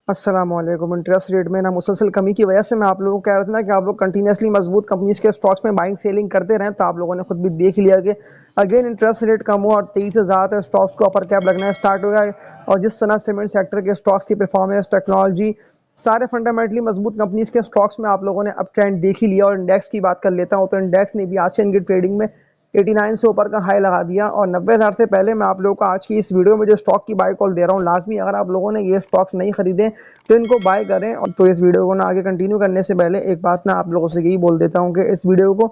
अस्सलाम वालेकुम। Interest rate में ना मुसलसल कमी की वजह से मैं आप लोगों को कह रहा था ना कि आप लोग कंटिन्यूसली मजबूत कंपनीज के स्टॉक्स में बाइंग सेलिंग करते रहें। तो आप लोगों ने खुद भी देख लिया कि अगेन इंटरेस्ट रेट कम हुआ और तेजी से ज़्यादा स्टॉक्स को अपर कैप लगना स्टार्ट हो गया। और जिस तरह सीमेंट सेक्टर के स्टॉक्स की परफॉर्मेंस, टेक्नोलॉजी, सारे फंडामेंटली मजबूत कंपनीज के स्टॉक्स में आप लोगों ने अप ट्रेंड देख ही लिया। और इंडेक्स की बात कर लेता हूँ तो इंडेक्स ने भी आज के इनकी ट्रेडिंग में 89 से ऊपर का हाई लगा दिया। और 90,000 से पहले मैं आप लोगों को आज की इस वीडियो में जो स्टॉक की बाय कॉल दे रहा हूँ, लाजमी अगर आप लोगों ने ये स्टॉक्स नहीं खरीदे तो इनको बाय करें। और तो इस वीडियो को ना आगे कंटिन्यू करने से पहले एक बात ना आप लोगों से यही बोल देता हूँ कि इस वीडियो को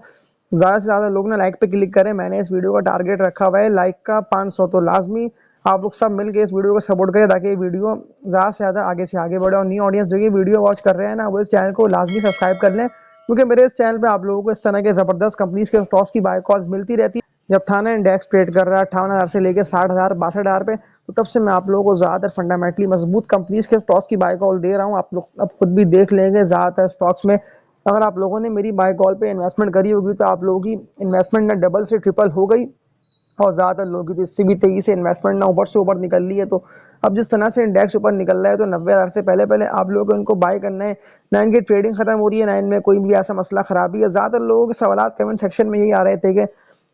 ज़्यादा से ज़्यादा लोग ना लाइक पे क्लिक करें। मैंने इस वीडियो का टारगेट रखा हुआ है लाइक का 500। तो लाजमी आप लोग सब मिलकर इस वीडियो को सपोर्ट करें ताकि ये वीडियो ज़्यादा से ज़्यादा आगे से आगे बढ़े। और न्यू ऑडियंस जो ये वीडियो वॉच कर रहे हैं ना, वो इस चैनल को लाजमी सब्सक्राइब कर लें, क्योंकि मेरे इस चैनल पे आप लोगों को इस तरह के ज़बरदस्त कंपनीज के स्टॉक्स की बाय कॉल्स मिलती रहती है। जब था ना इंडेक्स ट्रेड कर रहा है 58,000 से लेकर 60,000 62,000 पे, तो तब से मैं आप लोगों को ज़्यादातर फंडामेंटली मजबूत कंपनीज के स्टॉक्स की बाय कॉल दे रहा हूँ। आप लोग अब खुद भी देख लेंगे ज़्यादातर स्टॉक्स में अगर आप लोगों ने मेरी बाय कॉल पे इन्वेस्टमेंट करी होगी तो आप लोगों की इन्वेस्टमेंट ना डबल से ट्रिपल हो गई। और ज़्यादातर लोगों की तो इससे भी तेजी से इन्वेस्टमेंट ना ऊपर से ऊपर निकल ली है। तो अब जिस तरह से इंडेक्स ऊपर निकल रहा है तो 90,000 से पहले पहले आप लोगों को इनको बाय करना है। ना इनकी ट्रेडिंग खत्म हो रही है, ना इनमें कोई भी ऐसा मसला खराबी है। ज़्यादातर लोगों के सवाल कमेंट सेक्शन में यही आ रहे थे कि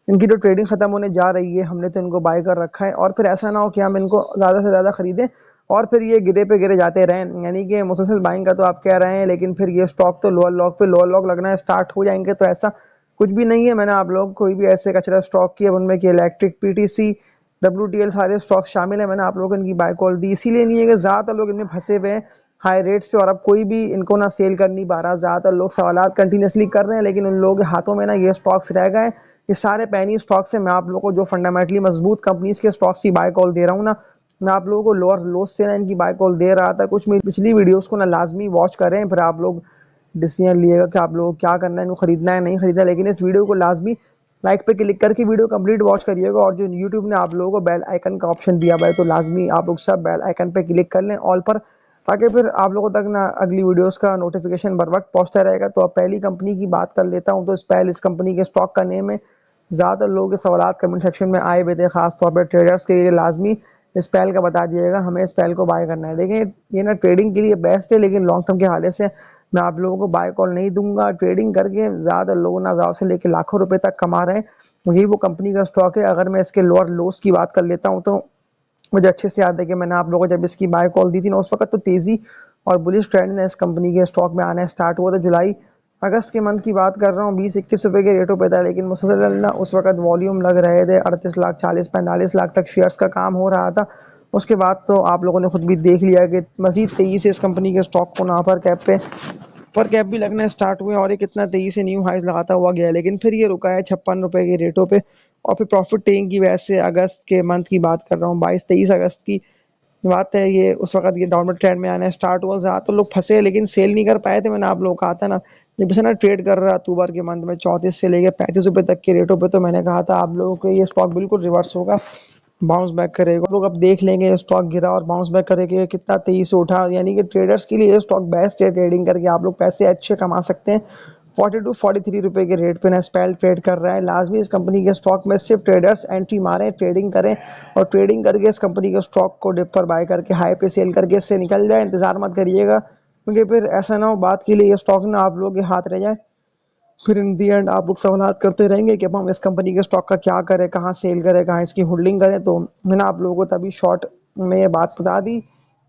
इनकी जो ट्रेडिंग खत्म होने जा रही है, हमने तो इनको बाय कर रखा है और फिर ऐसा ना हो कि हम इनको ज़्यादा से ज़्यादा खरीदें और फिर ये गिरे पे गिरे जाते रहें। यानी कि मुसलसल बाइंग का तो आप कह रहे हैं, लेकिन फिर ये स्टॉक तो लोअर लॉक पे लोअर लॉक लगना स्टार्ट हो जाएंगे। तो ऐसा कुछ भी नहीं है। मैंने आप लोगों को कोई भी ऐसे कचरा स्टॉक किया उनमें कि इलेक्ट्रिक, पीटीसी, डब्ल्यूटीएल सारे स्टॉक शामिल है। मैंने आप लोगों को इनकी बाय कॉल दी इसीलिए नहीं है कि ज़्यादातर लोग इनमें फंसे हुए हैं हाई रेट्स पे और अब कोई भी इनको ना सेल कर नहीं पा रहा। ज़्यादातर लोग सवालात कंटिन्यूसली कर रहे हैं, लेकिन उन लोगों के हाथों में ना ये स्टॉक्स रह गए। ये सारे पैनी स्टॉक्स हैं। मैं आप लोगों को जो फंडामेंटली मजबूत कंपनीज के स्टॉक्स की बाय कॉल दे रहा हूँ ना, मैं आप लोगों को लोअर लोस से ना इनकी बाय कॉल दे रहा था। कुछ पिछली वीडियोस को ना लाजमी वॉच करें, फिर आप लोग डिसीजन लिएगा कि आप लोगों को क्या करना है, इनको खरीदना है नहीं खरीदना। लेकिन इस वीडियो को लाजमी लाइक पे क्लिक करके वीडियो कंप्लीट वॉच करिएगा। और जो यूट्यूब ने आप लोगों को बेल आइकन का ऑप्शन दिया हुआ है, तो लाजमी आप लोग सब बेल आइकन पे क्लिक कर लें ऑल पर, ताकि फिर आप लोगों तक ना अगली वीडियोस का नोटिफिकेशन बर वक्त पहुंचता रहेगा। तो अब पहली कंपनी की बात कर लेता हूं। तो स्पेल इस कंपनी के स्टॉक का नेम है। ज़्यादातर लोगों के सवाल कमेंट सेक्शन में आए हुए थे, खासतौर पर ट्रेडर्स के लिए लाजमी स्पेल का बता दिएगा, हमें स्पेल को बाय करना है। देखिए ये ना ट्रेडिंग के लिए बेस्ट है, लेकिन लॉन्ग टर्म के हवाले से मैं आप लोगों को बाय कॉल नहीं दूंगा। ट्रेडिंग करके ज़्यादा लोग ना ज़्यादा से लेकर लाखों रुपए तक कमा रहे हैं। यही वो कंपनी का स्टॉक है। अगर मैं इसके लोअर लोस की बात कर लेता हूँ तो मुझे अच्छे से याद है कि मैंने आप लोगों को जब इसकी बाय कॉल दी थी ना, उस वक्त तो तेज़ी और बुलिश ट्रेंड ने इस कंपनी के स्टॉक में आना स्टार्ट हुआ था। जुलाई अगस्त के मंथ की बात कर रहा हूँ, 20-21 रुपए के रेटों पे था। लेकिन मुसलसल ना उस वक्त वॉल्यूम लग रहे थे 38 लाख, 40-45 लाख तक शेयर्स का काम हो रहा था। उसके बाद तो आप लोगों ने खुद भी देख लिया कि मजीद तेजी से इस कंपनी के स्टॉक को ना पर कैप भी लगना स्टार्ट हुए और ये कितना तेजी से न्यू हाइज लगाता हुआ गया। लेकिन फिर ये रुका है 56 रुपए के रेटों पे। और फिर प्रॉफिट टेकिंग की वजह से अगस्त के मंथ की बात कर रहा हूँ, 22-23 अगस्त की बात है, ये उस वक्त ये डाउनवर्ड ट्रेंड में आना स्टार्ट हुआ। ज़्यादा तो लोग फंसे लेकिन सेल नहीं कर पाए थे। मैंने आप लोगों को कहा था ना, जब से ना ट्रेड कर रहा अक्टूबर के मंथ में 34 से लेकर 35 रुपए तक के रेटों पे, तो मैंने कहा था आप लोगों को ये स्टॉक बिल्कुल रिवर्स होगा, बाउंस बैक करेगा। लोग अब देख लेंगे स्टॉक गिरा और बाउंस बैक करेगा कितना तेजी से उठा। यानी कि ट्रेडर्स के लिए ये स्टॉक बेस्ट है। ट्रेडिंग करके आप लोग पैसे अच्छे कमा सकते हैं। 42-43 रुपए के रेट पे ना स्पेल ट्रेड कर रहा है। लाजमी इस कंपनी के स्टॉक में सिर्फ ट्रेडर्स एंट्री मारें, ट्रेडिंग करें और ट्रेडिंग करके इस कंपनी के स्टॉक को डिप पर बाय करके हाई पे सेल करके इससे निकल जाए। इंतजार मत करिएगा, क्योंकि फिर ऐसा ना हो बात के लिए ये स्टॉक ना आप लोगों के हाथ रह जाए। फिर इन दी एंड आप लोग सवाल करते रहेंगे कि अब हम इस कंपनी के स्टॉक का क्या करें, कहाँ सेल करें, कहाँ इसकी होल्डिंग करें। तो मैंने आप लोगों को तभी शॉर्ट में ये बात बता दी।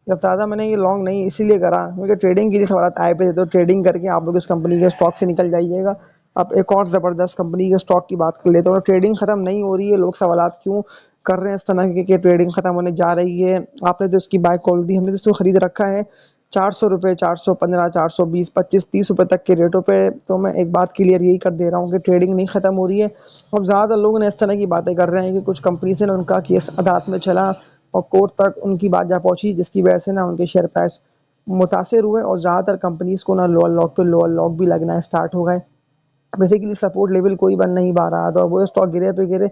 जब ज़्यादा मैंने ये लॉन्ग नहीं इसीलिए करा क्योंकि ट्रेडिंग के लिए सवाल आए पे थे। तो ट्रेडिंग करके आप लोग इस कंपनी के स्टॉक से निकल जाइएगा। अब एक और ज़बरदस्त कंपनी के स्टॉक की बात कर लेते हैं। ट्रेडिंग ख़त्म नहीं हो रही है, लोग सवालात क्यों कर रहे हैं इस तरह के कि ट्रेडिंग ख़त्म होने जा रही है। आपने तो इसकी बाय कॉल दी, हमने तो इसको खरीद रखा है 400 रुपये, 415, 420, 25, 30 रुपये तक के रेटों पे। तो मैं एक बात क्लियर यही कर दे रहा हूँ कि ट्रेडिंग नहीं ख़त्म हो रही है। अब ज़्यादा लोग ने इस तरह की बातें कर रहे हैं कि कुछ कंपनी से ना उनका केस अदालत में चला और कोर्ट तक उनकी बात जा पहुँची, जिसकी वजह से ना उनके शेयर प्राइस मुतासर हुए और ज़्यादातर कंपनीज़ को ना लोअर लॉक पे लोअर लॉक भी लगना स्टार्ट हो गए। बेसिकली सपोर्ट लेवल कोई बन नहीं पा रहा था और वो स्टॉक गिरे पे गिरे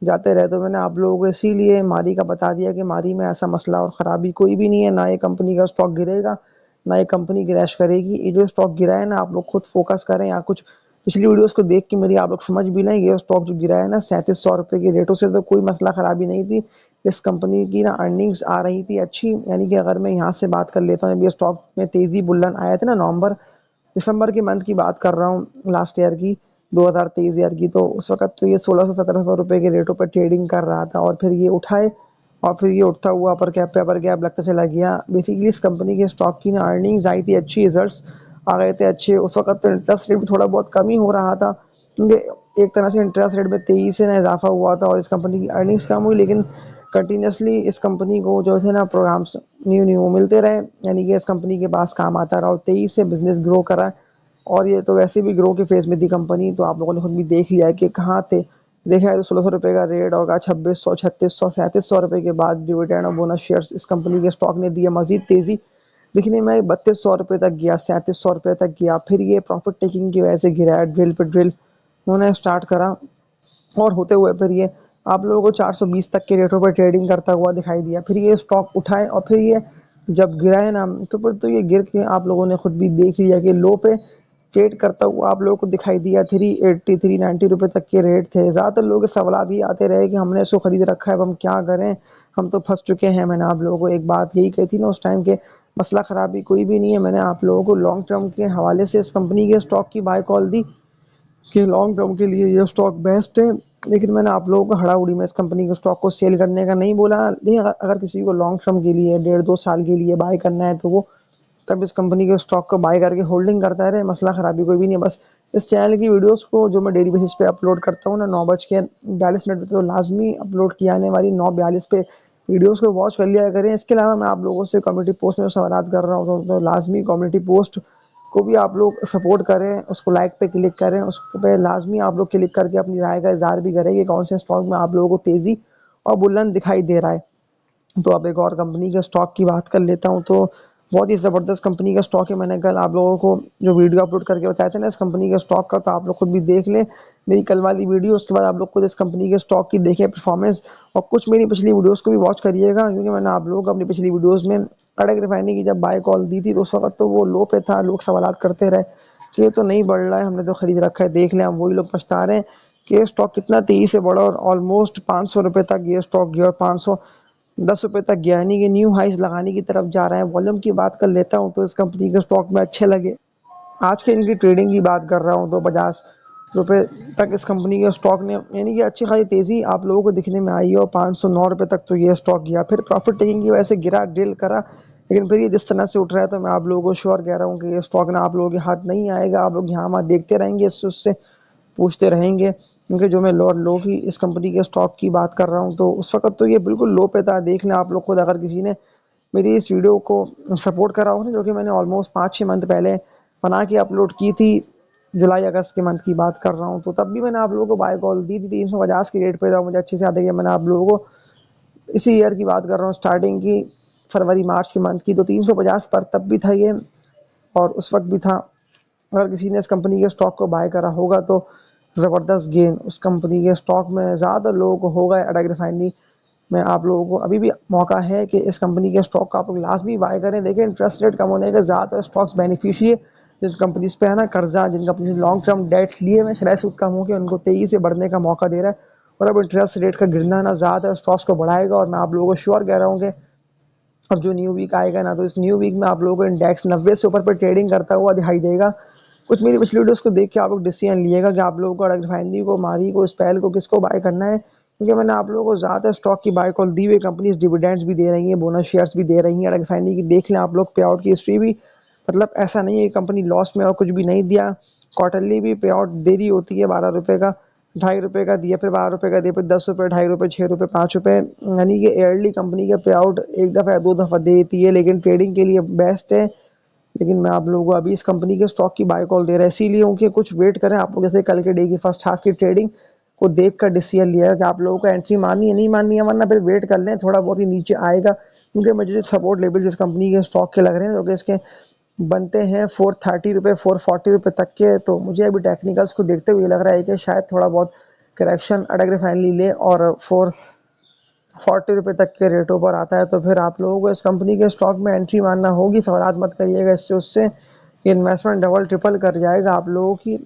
जाते रहे। तो मैंने आप लोगों को इसीलिए मारी का बता दिया कि मारी में ऐसा मसला और ख़राबी कोई भी नहीं है। ना ये कंपनी का स्टॉक गिरेगा, ना ये कंपनी क्रैश करेगी। ये जो स्टॉक गिरा है ना, आप लोग खुद फोकस करें या कुछ पिछली वीडियोस को देख के मेरी आप लोग समझ भी लें, ये स्टॉक जो गिरा है ना 3700 रुपये के रेटों से, तो कोई मसला खराबी नहीं थी। इस कंपनी की ना अर्निंग्स आ रही थी अच्छी, यानी कि अगर मैं यहाँ से बात कर लेता हूँ, जब ये स्टॉक में तेज़ी बुल्लन आया था ना, नवंबर दिसंबर के मंथ की बात कर रहा हूँ, लास्ट ईयर की, 2023 ईयर की, तो उस वक्त तो ये 1600-1700 रुपये के रेटों पर ट्रेडिंग कर रहा था, और फिर ये उठाए और फिर ये उठता हुआ अपर कैप पे अपर कैप लगता चला गया। बेसिकली इस कंपनी के स्टॉक की ना अर्निंग्स आई थी अच्छी, रिजल्ट्स आ गए थे अच्छे। उस वक्त तो इंटरेस्ट रेट भी थोड़ा बहुत कम ही हो रहा था, क्योंकि एक तरह से इंटरेस्ट रेट में तेजी से ना इजाफा हुआ था और इस कंपनी की अर्निंग्स कम हुई, लेकिन कंटिन्यूसली इस कंपनी को जो है ना प्रोग्राम्स न्यू न्यू मिलते रहे, यानी कि इस कंपनी के पास काम आता रहा और तेजी से बिजनेस ग्रो करा। और ये तो वैसे भी ग्रो के फेज में थी कंपनी, तो आप लोगों ने खुद भी देख लिया है कि कहाँ थे। देखा है तो 1600 रुपये का रेट होगा, 2600, 3600, 3700 रुपये के बाद डिविडेंड और बोनस शेयर्स इस कंपनी के स्टॉक ने दिया मजीद तेजी दिखने में, 3200 रुपये तक गया, 3700 रुपये तक गया। फिर ये प्रॉफिट टेकिंग की वजह से गिरा है, ड्रिल पे ड्रिल होना स्टार्ट करा, और होते हुए फिर ये आप लोगों को 420 तक के रेटों पर ट्रेडिंग करता हुआ दिखाई दिया। फिर ये स्टॉक उठाए और फिर ये जब गिरा है ना, तो फिर तो ये गिर के आप लोगों ने खुद भी देख लिया कि लो पे ट्रेड करता हुआ आप लोगों को दिखाई दिया। 380 390 रुपये तक के रेट थे। ज़्यादातर लोगों के सवाल भी आते रहे कि हमने इसको खरीद रखा है, अब हम क्या करें, हम तो फंस चुके हैं। मैंने आप लोगों को एक बात यही कही थी ना उस टाइम के, मसला ख़राबी कोई भी नहीं है। मैंने आप लोगों को लॉन्ग टर्म के हवाले से इस कंपनी के स्टॉक की बाय कॉल दी कि लॉन्ग टर्म के लिए ये स्टॉक बेस्ट है, लेकिन मैंने आप लोगों को हड़ाउड़ी में इस कंपनी के स्टॉक को सेल करने का नहीं बोला। लेकिन अगर किसी को लॉन्ग टर्म के लिए 1.5-2 साल के लिए बाय करना है, तो वो तब इस कंपनी के स्टॉक को बाय करके होल्डिंग करता रहे, मसला ख़राबी कोई भी नहीं है। बस इस चैनल की वीडियोस को जो मैं डेली बेसिस पे अपलोड करता हूँ ना, 9:42 पे, तो लाजमी अपलोड की आने वाली 9:42 पे वीडियोस को वॉच कर लिया करें। इसके अलावा मैं आप लोगों से कम्युनिटी पोस्ट में सवाल कर रहा हूँ, तो लाजमी कम्युनिटी पोस्ट को भी आप लोग सपोर्ट करें, उसको लाइक पे क्लिक करें, उस पे लाजमी आप लोग क्लिक करके अपनी राय का इजहार भी करें कि कौन से स्टॉक में आप लोगों को तेज़ी और बुलंद दिखाई दे रहा है। तो अब एक और कंपनी के स्टॉक की बात कर लेता हूँ, तो बहुत ही ज़बरदस्त कंपनी का स्टॉक है। मैंने कल आप लोगों को जो वीडियो अपलोड करके बताया था ना इस कंपनी के स्टॉक का, तो आप लोग खुद भी देख लें मेरी कल वाली वीडियो। उसके बाद आप लोग खुद इस कंपनी के स्टॉक की देखें परफॉर्मेंस, और कुछ मेरी पिछली वीडियोस को भी वॉच करिएगा, क्योंकि मैंने आप लोगों को अपनी पिछली वीडियोस में अड़क रिफाइनरी की जब बाय कॉल दी थी, तो उस वक्त तो वो लो पे था, लोग सवाल करते रहे कि ये तो नहीं बढ़ रहा है, हमने तो खरीद रखा है। देख लें, अब वही लोग पछता रहे हैं कि ये स्टॉक कितना तेज़ी से बढ़ा, और ऑलमोस्ट 500 रुपये तक ये स्टॉक गया, और 510 रुपये तक गया, यानी कि न्यू हाइस लगाने की तरफ जा रहे हैं। वॉल्यूम की बात कर लेता हूँ, तो इस कंपनी के स्टॉक में अच्छे लगे। आज के इनकी ट्रेडिंग की बात कर रहा हूँ, तो 50 रुपये तक इस कंपनी के स्टॉक ने, यानी कि अच्छी खासी तेज़ी आप लोगों को दिखने में आई है, और 509 रुपये तक तो ये स्टॉक गया। फिर प्रॉफिट टेकिंग की वजह से गिरा, ड्रिल करा, लेकिन फिर ये जिस तरह से उठ रहा है, तो मैं आप लोगों को श्योर कह रहा हूँ कि ये स्टॉक ना आप लोगों के हाथ नहीं आएगा। आप लोग यहाँ वहाँ देखते रहेंगे, इससे उससे पूछते रहेंगे, क्योंकि जो मैं लो की इस कंपनी के स्टॉक की बात कर रहा हूँ, तो उस वक्त तो ये बिल्कुल लो पे था। देख लें आप लोग खुद, अगर किसी ने मेरी इस वीडियो को सपोर्ट करा हो ना, जो कि मैंने ऑलमोस्ट 5-6 मंथ पहले बना के अपलोड की थी, जुलाई अगस्त के मंथ की बात कर रहा हूँ, तो तब भी मैंने आप लोगों को बाय कॉल दी थी 350 के रेट पे था। मुझे अच्छे से याद है कि मैंने आप लोगों को, इसी ईयर की बात कर रहा हूँ, स्टार्टिंग की फरवरी मार्च के मंथ की, तो 350 पर तब भी था ये, और उस वक्त भी था। अगर किसी ने इस कंपनी के स्टॉक को बाय करा होगा, तो ज़बरदस्त गेन उस कंपनी के स्टॉक में ज़्यादा लोगों को होगा। अडग रिफाइनरी में आप लोगों को अभी भी मौका है कि इस कंपनी के स्टॉक का आप लोग लाजमी बाय करें। देखिए, इंटरेस्ट रेट कम होने के ज़्यादातर स्टॉक्स बेनिफिशियरी जिस कंपनीज पे है ना कर्जा, जिन कंपनी लॉन्ग टर्म डेट्स लिए हुए, शरह सूद कम हो के उनको तेज़ी से बढ़ने का मौका दे रहा है। और अब इंटरेस्ट रेट का गिरना ना ज़्यादा स्टॉक्स को बढ़ाएगा, और मैं आप लोगों को श्योर कह रहा हूँ कि अब जो न्यू वीक आएगा ना, तो इस न्यू वीक में आप लोगों को इंडेक्स 90 से ऊपर पर ट्रेडिंग करता हुआ दिखाई देगा। कुछ मेरी पिछली वीडियोस को देख के आप लोग डिसीजन लिएगा कि आप लोगों को अडग रिफाइनरी को, मारी को, स्पेल को, किसको बाय करना है, क्योंकि मैंने आप लोगों को ज़्यादा स्टॉक की बाय कॉल दी हुई। कंपनीज डिविडेंड्स भी दे रही हैं, बोनस शेयर्स भी दे रही हैं। अडग रिफाइनरी की देख लें आप लोग पे आउट की हिस्ट्री भी, मतलब ऐसा नहीं है कि कंपनी लॉस में और कुछ भी नहीं दिया। क्वार्टरली भी पे आउट देरी होती है, 12 रुपये का, 2.5 रुपये का दिया, फिर 12 रुपये का दिया, फिर 10 रुपये, 2.5 रुपये, 6 रुपये, 5 रुपये, यानी कि ईयरली कंपनी का पे आउट एक दफ़ा या 2 दफ़ा देती है, लेकिन ट्रेडिंग के लिए बेस्ट है। लेकिन मैं आप लोगों को अभी इस कंपनी के स्टॉक की बाय कॉल दे रहा है, इसीलिए उनके कुछ वेट करें आप लोग। जैसे कल के डे की फर्स्ट हाफ की ट्रेडिंग को देख कर डिसीजन लिया है कि आप लोगों को एंट्री मारनी है नहीं माननी है, वरना फिर वेट कर लें, थोड़ा बहुत ही नीचे आएगा, क्योंकि मुझे सपोर्ट लेवल्स इस कंपनी के स्टॉक के लग रहे हैं, जो कि इसके बनते हैं 430 रुपये, 440 रुपये तक के। तो मुझे अभी टेक्निकल्स को देखते हुए लग रहा है कि शायद थोड़ा बहुत करेक्शन अडग रिफाइनरी ले और 440 रुपये तक के रेटों पर आता है, तो फिर आप लोगों को इस कंपनी के स्टॉक में एंट्री मारना होगी। सवाल मत करिएगा इससे उससे, ये इन्वेस्टमेंट डबल ट्रिपल कर जाएगा आप लोगों की।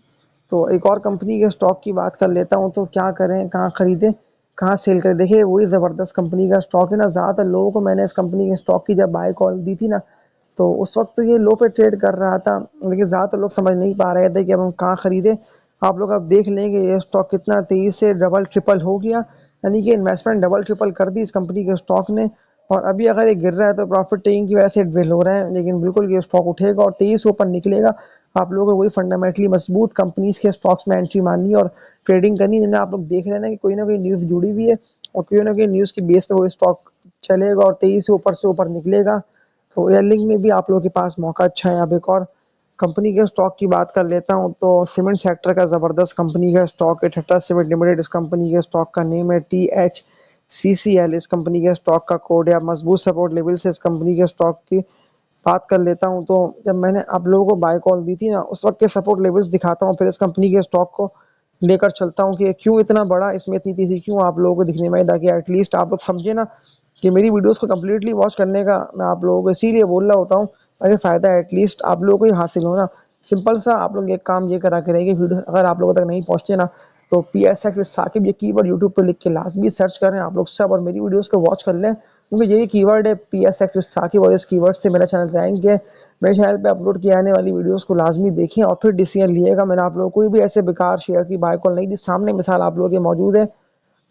तो एक और कंपनी के स्टॉक की बात कर लेता हूँ, तो क्या करें, कहाँ खरीदें, कहाँ सेल करें। देखिए वही ज़बरदस्त कंपनी का स्टॉक है ना, ज़्यादातर लोगों को मैंने इस कंपनी के स्टॉक की जब बाय कॉल दी थी ना, तो उस वक्त तो ये लो पे ट्रेड कर रहा था, लेकिन ज़्यादातर लोग समझ नहीं पा रहे थे कि अब हम कहाँ खरीदें। आप लोग अब देख लेंगे ये स्टॉक कितना तेज़ी से डबल ट्रिपल हो गया, यानी कि इन्वेस्टमेंट डबल ट्रिपल कर दी इस कंपनी के स्टॉक ने। और अभी अगर ये गिर रहा है तो प्रॉफिट टेकिंग की वजह से ड्रिल हो रहा है, लेकिन बिल्कुल ये स्टॉक उठेगा और तेज़ी से ऊपर निकलेगा। आप लोगों को वही फंडामेंटली मजबूत कंपनीज के स्टॉक्स में एंट्री मारनी है और ट्रेडिंग करनी है, जिन्हें आप लोग देख रहे हैं ना कि कोई ना कोई न्यूज़ जुड़ी हुई है और कोई ना कोई न्यूज़ की बेस पे वो स्टॉक चलेगा और तेज़ी से ऊपर निकलेगा। तो एयरलिंक में भी आप लोगों के पास मौका अच्छा है। अब एक और कंपनी के स्टॉक की बात कर लेता हूँ, तो सीमेंट सेक्टर का ज़बरदस्त कंपनी का स्टॉक है टाटा सीमेंट लिमिटेड। इस कंपनी के स्टॉक का नेम है THCCL। इस कंपनी के स्टॉक का कोड है। अब मजबूत सपोर्ट लेवल से इस कंपनी के स्टॉक की बात कर लेता हूँ, तो जब मैंने आप लोगों को बाय कॉल दी थी ना, उस वक्त के सपोर्ट लेवल्स दिखाता हूँ, फिर इस कंपनी के स्टॉक को लेकर चलता हूँ कि क्यों इतना बड़ा, इसमें इतनी तेजी क्यों आप लोगों को दिखने में आई, ताकि एटलीस्ट आप लोग समझे ना कि मेरी वीडियोस को कम्प्लीटली वॉच करने का मैं आप लोगों को इसीलिए बोल रहा होता हूँ, अरे फ़ायदा एटलीस्ट आप लोगों को ही हासिल हो ना। सिंपल सा आप लोग एक काम ये करा करेंगे, वीडियो अगर आप लोगों तक नहीं पहुँचते ना, तो PSX विद साकिब ये कीवर्ड यूट्यूब पर लिख के लाजमी सर्च करें आप लोग सब, और मेरी वीडियोस को वॉच कर लें, क्योंकि यही कीवर्ड है PSX विद साकिब, और इस कीवर्ड से मेरा चैनल रैंक है। मेरे चैनल पे अपलोड किए आने वाली वीडियोस को लाजमी देखें और फिर डिसीजन लिएगा। मैंने आप लोगों को कोई भी ऐसे बेकार शेयर की बाय कॉल नहीं दी, सामने मिसाल आप लोगों के मौजूद है।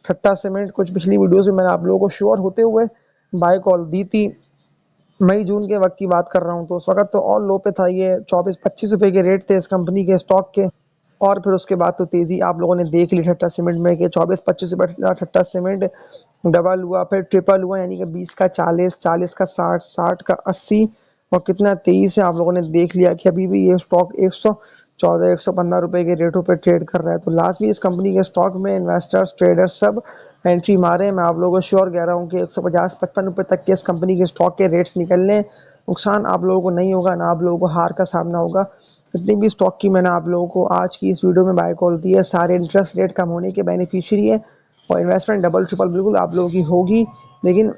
ठट्टा सीमेंट कुछ पिछली वीडियोस में मैंने आप लोगों को श्योर होते हुए बाय कॉल दी थी। मई जून के वक्त की बात कर रहा हूँ, तो उस वक्त तो और लो पे था, ये 24-25 रुपए के रेट थे इस कंपनी के स्टॉक के। और फिर उसके बाद तो तेजी आप लोगों ने देख ली ठट्टा सीमेंट में कि 24-25 रुपए ठट्टा सीमेंट डबल हुआ, फिर ट्रिपल हुआ, यानी कि 20 का 40, 40 का 60, 60 का 80, और कितना तेजी से आप लोगों ने देख लिया कि अभी भी ये स्टॉक 114, 115 रुपए के रेटों पे ट्रेड कर रहा है। तो लास्ट भी इस कंपनी के स्टॉक में इन्वेस्टर्स ट्रेडर्स सब एंट्री मारे। मैं आप लोगों को श्योर कह रहा हूँ कि 150-55 रुपए तक के इस कंपनी के स्टॉक के रेट्स निकलने, नुकसान आप लोगों को नहीं होगा, ना आप लोगों को हार का सामना होगा। जितनी भी स्टॉक की मैंने आप लोगों को आज की इस वीडियो में बाय कॉल दी है, सारे इंटरेस्ट रेट कम होने के बेनिफिशियरी है, और इन्वेस्टमेंट डबल ट्रिपल बिल्कुल आप लोगों की होगी। लेकिन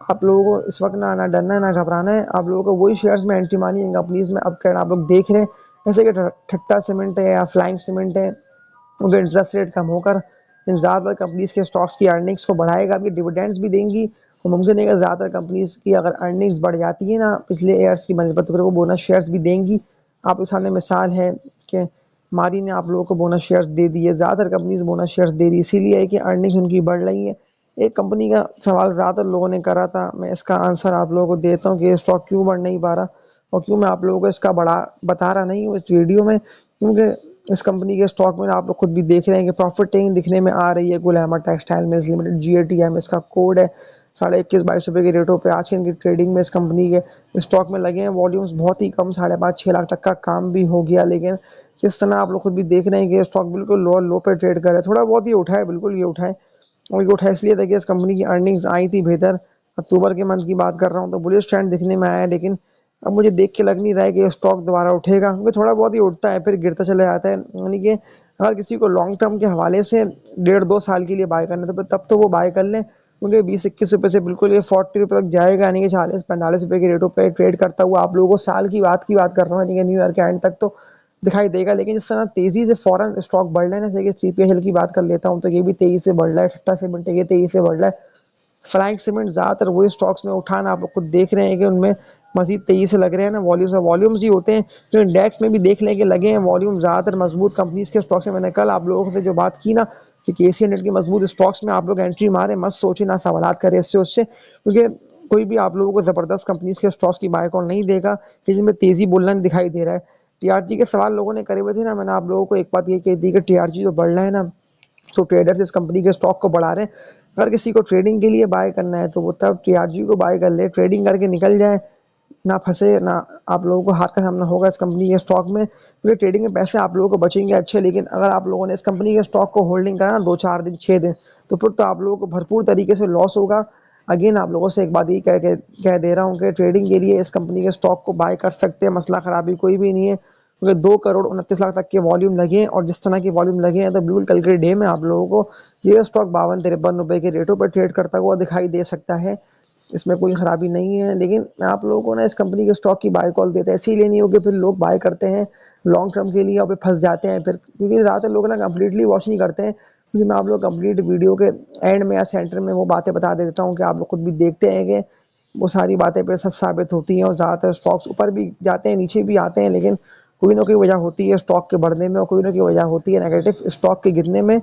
आप लोगों को इस वक्त ना डरना है ना घबराना है। आप लोगों को वही शेयर्स में एंट्री मारनी है कंपनीज में अब ट्रेंड आप लोग देख रहे हैं, जैसे कि ठट्टा सीमेंट है या फ्लाइंग सीमेंट है, उनका इंटरेस्ट रेट कम होकर इन ज़्यादातर कंपनीज के स्टॉक्स की अर्निंग्स को बढ़ाएगा, अभी डिविडेंड्स भी देंगी। और मुमकिन है कि ज़्यादातर कंपनीज की अगर अर्निंग्स बढ़ जाती है ना पिछले ईयर्स की बनस्बत, तो वो बोनस शेयर्स भी देंगी। आपके सामने मिसाल है कि मारी ने आप लोगों को बोनस शेयर्स दे दिए, ज़्यादातर कंपनीज बोनस शेयर्स दे दी, इसीलिए है कि अर्निंग्स उनकी बढ़ रही है। एक कंपनी का सवाल ज़्यादातर लोगों ने करा था, मैं इसका आंसर आप लोगों को देता हूँ कि ये स्टॉक क्यों बढ़ नहीं पा रहा और क्यों मैं आप लोगों को इसका बड़ा बता रहा नहीं हूँ इस वीडियो में, क्योंकि इस कंपनी के स्टॉक में आप लोग खुद भी देख रहे हैं कि प्रॉफिट टेकिंग दिखने में आ रही है। गुलहमा टेक्सटाइल मिल्स लिमिटेड GATM इसका कोड है, 21-22 रुपए के रेटों पे आज की इनकी ट्रेडिंग में इस कंपनी के स्टॉक में लगे हैं। वॉल्यूम्स बहुत ही कम, 5.5-6 लाख तक का काम भी हो गया, लेकिन किस तरह आप लोग खुद भी देख रहे हैं कि स्टॉक बिल्कुल लो पे ट्रेड कर रहा है। थोड़ा बहुत ही उठा है, बिल्कुल ये उठा है, और ये उठा इसलिए था कि इस कंपनी की अर्निंग्स आई थी बेहतर। अक्टूबर के मंथ की बात कर रहा हूँ, तो बुलिश ट्रेंड दिखने में आया, लेकिन अब मुझे देख के लग नहीं रहा है कि ये स्टॉक दोबारा उठेगा, क्योंकि थोड़ा बहुत ही उठता है फिर गिरता चला जाता है। यानी कि अगर किसी को लॉन्ग टर्म के हवाले से 1.5-2 साल के लिए बाय करना है, तो तब तो वो बाय कर लें, क्योंकि 20-21 रुपये से बिल्कुल ये 40 रुपये तक जाएगा, यानी कि 40-45 रुपये के रेटों पे ट्रेड करता हुआ आप लोगों को साल की बात कर रहा हूँ, यानी कि न्यू ईयर के एंड तक तो दिखाई देगा। लेकिन जिस तरह तेजी से फॉरन स्टॉक बढ़ रहा है ना, जैसे कि CPSL की बात कर लेता हूँ, तो ये भी तेजी से बढ़ रहा है, ठट्टा सीमेंट ये तेजी से बढ़ रहा है, फ्लाइंग सीमेंट ज़्यादातर वही स्टॉक्स में उठाना आप लोग खुद देख रहे हैं कि उनमें मजीद तेजी से लग रहे हैं ना वॉल्यूम्स ही होते हैं। तो इंडेक्स में भी देख लें कि लगे हैं वॉल्यूम ज़्यादातर मजबूत कंपनीज के स्टॉक्स में। मैंने कल आप लोगों से जो बात की ना कि KC100 के मजबूत स्टॉक्स में आप लोग एंट्री मारे, मत सोचे ना सवालात करें इससे उससे, क्योंकि कोई भी आप लोगों को ज़बरदस्त कंपनीज के स्टॉक्स की बाय कॉल नहीं देगा कि जिनमें तेज़ी बोलना दिखाई दे रहा है। TRG के सवाल लोगों ने करे हुए थे ना, मैंने आप लोगों को एक बात ये कही थी कि TRG जो बढ़ रहा है ना, तो ट्रेडर्स इस कंपनी के स्टॉक को बढ़ा रहे हैं। अगर किसी को ट्रेडिंग के लिए बाय करना है तो वो तब TRG को बाय कर ले, ट्रेडिंग करके निकल जाए, ना फंसे, ना आप लोगों को हाथ का सामना होगा इस कंपनी के स्टॉक में, क्योंकि ट्रेडिंग में पैसे आप लोगों को बचेंगे अच्छे। लेकिन अगर आप लोगों ने इस कंपनी के स्टॉक को होल्डिंग करा 2-4 दिन 6 दिन, तो फिर तो आप लोगों को भरपूर तरीके से लॉस होगा। अगेन आप लोगों से एक बात ये कह दे रहा हूँ कि ट्रेडिंग के लिए इस कंपनी के स्टॉक को बाय कर सकते हैं, मसला खराबी कोई भी नहीं है। अगर 2 करोड़ 29 लाख तक के वॉल्यूम लगे और जिस तरह के वॉल्यूम लगे हैं तो बिल्कुल कल के डे में आप लोगों को ये स्टॉक 52-53 रुपए के रेटों पर ट्रेड करता हुआ दिखाई दे सकता है। इसमें कोई खराबी नहीं है, लेकिन मैं आप लोगों को ना इस कंपनी के स्टॉक की बाय कॉल देते हैं, ऐसे ही लेनी होगी। फिर लोग बाय करते हैं लॉन्ग टर्म के लिए और फिर फंस जाते हैं फिर, क्योंकि ज़्यादातर लोग ना कंप्लीटली वॉच नहीं करते हैं। क्योंकि मैं आप लोग कंप्लीट वीडियो के एंड में या सेंटर में वो बातें बता देता हूँ कि आप लोग खुद भी देखते हैं कि वो सारी बातें पे सच साबित होती हैं। और ज़्यादातर स्टॉक्स ऊपर भी जाते हैं नीचे भी आते हैं, लेकिन कोई ना कोई वजह होती है स्टॉक के बढ़ने में और कोई ना कोई वजह होती है नेगेटिव स्टॉक के गिरने में।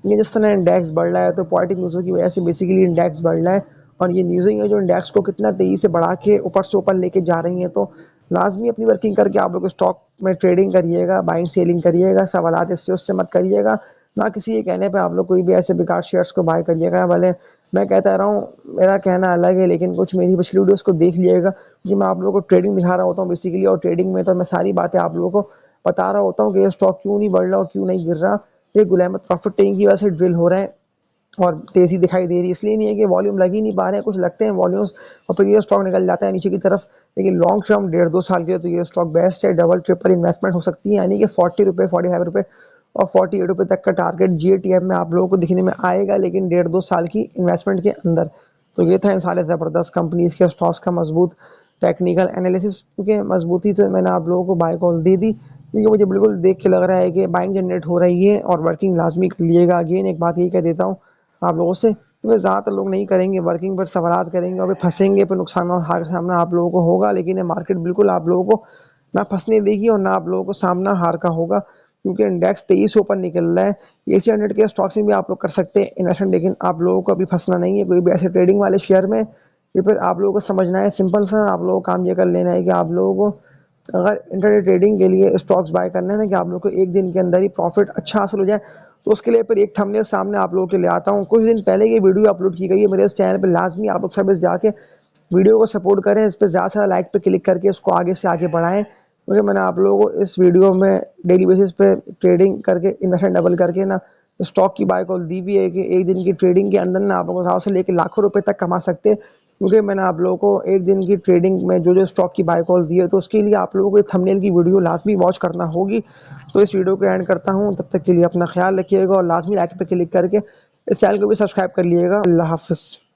ये जिस तरह इंडेक्स बढ़ रहा है तो पॉलिटिक न्यूज़ों की वजह से बेसिकली इंडेक्स बढ़ रहा है, और ये न्यूज़ें हैं जो इंडेक्स को कितना तेज़ी से बढ़ा के ऊपर से ऊपर लेके जा रही हैं। तो लाजमी अपनी वर्किंग करके आप लोग स्टॉक में ट्रेडिंग करिएगा, बाइंग सेलिंग करिएगा, सवालात इससे उससे मत करिएगा। ना किसी के कहने पे आप लोग कोई भी ऐसे बेकार शेयर्स को बाय करिएगा। भले मैं कहता रहा हूँ, मेरा कहना अलग है, लेकिन कुछ मेरी पिछली वीडियोस को देख लिएगा, क्योंकि मैं आप लोगों को ट्रेडिंग दिखा रहा होता हूँ बेसिकली। और ट्रेडिंग में तो मैं सारी बातें आप लोगों को बता रहा होता हूँ कि ये स्टॉक क्यों नहीं बढ़ रहा और क्यों नहीं गिर रहा। ये गुलामत प्रॉफिट टेकिंग की वजह से ड्रिल हो रहे हैं और तेज़ी दिखाई दे रही है, इसलिए नहीं है कि वॉल्यूम लग ही नहीं पा रहे हैं, कुछ लगते हैं वॉल्यूम्स और फिर ये स्टॉक निकल जाता है नीचे की तरफ। लेकिन लॉन्ग टर्म 1.5-2 साल के लिए तो ये स्टॉक बेस्ट है, डबल ट्रिपल इन्वेस्टमेंट हो सकती है। यानी कि 40 रुपये, 45 रुपये और 48 रुपये तक का टारगेट GATF में आप लोगों को दिखने में आएगा, लेकिन 1.5-2 साल की इन्वेस्टमेंट के अंदर। तो ये था इन सारे ज़बरदस्त कंपनीज़ के स्टॉक्स का मजबूत टेक्निकल एनालिसिस। क्योंकि मजबूती तो मैंने आप लोगों को बाय कॉल दे दी, क्योंकि मुझे बिल्कुल देख के लग रहा है कि बाइंग जनरेट हो रही है और वर्किंग लाजमी कर लिएगा। अगेन एक बात यही कह देता हूँ आप लोगों से, क्योंकि ज़्यादातर लोग नहीं करेंगे वर्किंग, पर सवालात करेंगे और फिर फंसेंगे, फिर नुकसान और हार का सामना आप लोगों को होगा। लेकिन ये मार्केट बिल्कुल आप लोगों को ना फंसने देगी और ना आप लोगों को सामना हार का होगा, क्योंकि इंडेक्स 23 ऊपर निकल रहा है। एशिया 100 के स्टॉक्स में भी आप लोग कर सकते हैं इन्वेस्टमेंट, लेकिन आप लोगों को अभी फंसना नहीं है कोई भी ऐसे ट्रेडिंग वाले शेयर में। ये फिर आप लोगों को समझना है, सिंपल सा आप लोगों को काम ये कर लेना है कि आप लोगों को अगर इंटरडे ट्रेडिंग के लिए स्टॉक्स बाय करना है ना, कि आप लोग को एक दिन के अंदर ही प्रॉफिट अच्छा हासिल हो जाए, तो उसके लिए फिर एक थंबनेल सामने आप लोगों के लिए आता हूँ। कुछ दिन पहले ये वीडियो अपलोड की गई है मेरे इस चैनल पे, लाजमी आप लोग सब इस जाके वीडियो को सपोर्ट करें, इस पर ज़्यादा से ज़्यादा लाइक पे क्लिक करके इसको आगे से आगे बढ़ाएं। क्योंकि मैंने आप लोगों को इस वीडियो में डेली बेसिस पे ट्रेडिंग करके इन्वेस्टमेंट डबल करके ना स्टॉक की बाय कॉल दी भी है कि एक दिन की ट्रेडिंग के अंदर ना आप लोग 1,000 से लेकर लाखों रुपए तक कमा सकते हैं। क्योंकि मैंने आप लोगों को एक दिन की ट्रेडिंग में जो जो स्टॉक की बाय कॉल दी है, तो उसके लिए आप लोगों को थंबनेल की वीडियो लाजमी वॉच करना होगी। तो इस वीडियो को एंड करता हूँ, तब तक के लिए अपना ख्याल रखिएगा और लाजमी लाइक पे क्लिक करके इस चैनल को भी सब्सक्राइब कर लिएगा। अल्लाह हाफिज़।